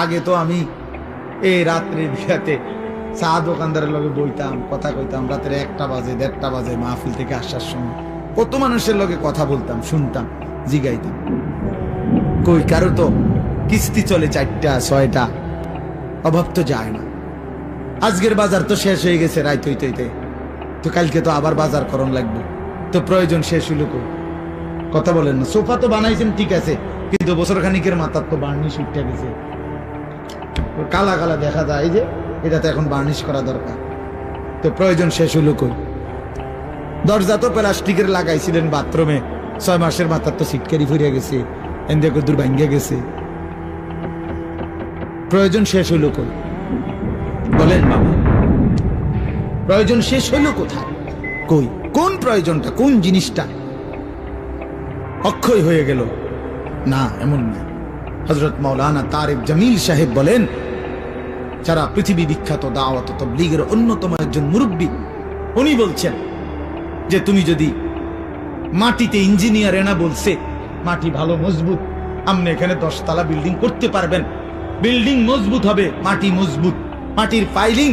আগে তো আমি এই রাত্রে বিয়াতে চা দোকানদারের লগে বইতাম, কথা কইতাম, রাতের 1টা বাজে 1:30টা বাজে মাহফিল থেকে আসার সময় কত মানুষের লগে কথা বলতাম, শুনতাম, জিগাইতাম। কই কারো তো কিস্তি চলে 4টা 6টা, অভাব তো যায় না। আজকের বাজার তো শেষ হয়ে গেছে রাত হইতে হইতে, তো কালকে তো আবার বাজার করণ লাগবে, তো প্রয়োজন শেষ হইল কই? কথা বলেন না। সোফা তো বানাইছেন ঠিক আছে, কিন্তু বছর খানিকের মাথার তো বার্নিশ উঠে গেছে, কালা কালা দেখা যায়, যে এটা তো এখন বার্নিশ করা দরকার, তো প্রয়োজন শেষ হইল কই? দরজা তো প্লাস্টিকের লাগাইছিলেন বাথরুমে, 6 মাসের মাথার তো সিটকারি ফুরিয়ে গেছে, এন্দে কদ্দুর ভাঙ্গিয়া গেছে, প্রয়োজন শেষ হইল কই? বলেন বাবা, প্রয়োজন শেষ হইল কোথায়? কই কোন প্রয়োজনটা, কোন জিনিসটা অক্ষয় হয়ে গেল? না, এমন না। হযরত মাওলানা তারেক জামিল সাহেব বলেন, যারা পৃথিবী বিখ্যাত দাওয়াত ও তাবলীগের অন্যতম একজন মুরব্বী, উনি বলছেন যে তুমি যদি মাটিতে, ইঞ্জিনিয়ার এনা বলছে মাটি ভালো মজবুত, আপনি এখানে 10 তলা বিল্ডিং করতে পারবেন, বিল্ডিং মজবুত হবে, মাটি মজবুত, মাটির ফাইলিং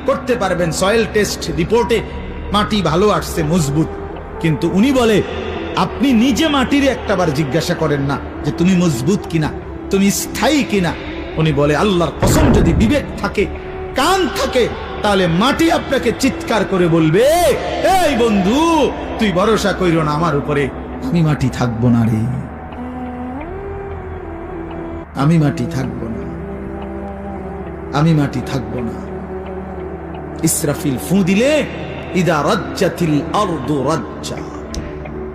করতে পারবেন, সয়েল টেস্ট রিপোর্টে মাটি ভালো আসছে, মজবুত। কিন্তু উনি বলে আপনি নিজে মাটির একটাবার জিজ্ঞাসা করেন না যে তুমি মজবুত কিনা, তুমি স্থায়ী কিনা। উনি বলে আল্লাহর কসম, যদি বিবেক থাকে, কান থাকে, তাহলে মাটি আপনাকে চিৎকার করে বলবে, এই বন্ধু তুই ভরসা কইরো না আমার উপরে, আমি মাটি থাকবো না রে, আমি মাটি থাকবো না, আমি মাটি থাকবো না। ইসরাফিল ফু দিলে ইদা রাজ্জাতিল আরদু রাজ্জা,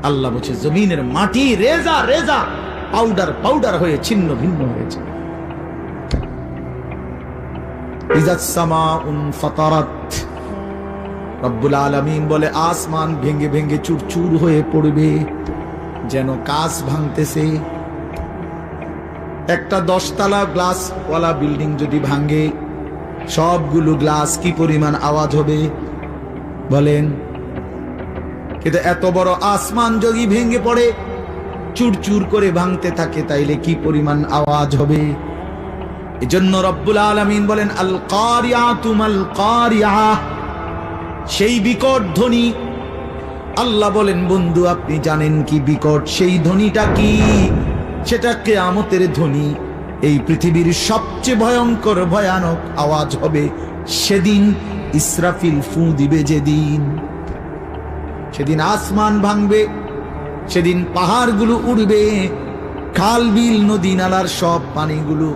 আল্লাহ বলছে জমিনের মাটি রেজা রেজা, পাউডার পাউডার হয়ে ছিন্ন ভিন্ন হয়েছে। ইজাস সামাউন ফাতারাত, রব্বুল আলামিন বলে আসমান ভেঙে ভেঙে চুরচুর হয়ে পড়বে, যেন কাঁচ ভাঙতেছে। একটা 10 তলা গ্লাস ওয়ালা বিল্ডিং যদি ভাঙে, সবগুলো গ্লাস কি পরিমাণ আওয়াজ হবে বলেন? কিন্তু এত বড় আসমান যদি ভেঙে পড়ে, চুরচুর করে ভাঙতে থাকে, তাইলে কি পরিমাণ আওয়াজ হবে? এজন্য রব্বুল আলামিন বলেন আল কারিয়াতু মাল কারিয়া, সেই বিকট ধ্বনি। আল্লাহ বলেন বন্ধু আপনি জানেন কি বিকট সেই ধ্বনিটা কি? সেটা কিয়ামতের ধ্বনি। এই পৃথিবীর সবচেয়ে ভয়ঙ্কর ভয়ানক আওয়াজ হবে সেদিন, ইসরাফিল ফু দিবে যেদিন। সেদিন আসমান ভাঙবে, সেদিন পাহাড়গুলো উড়বে, খাল বিল নদী নালার সব পানিগুলো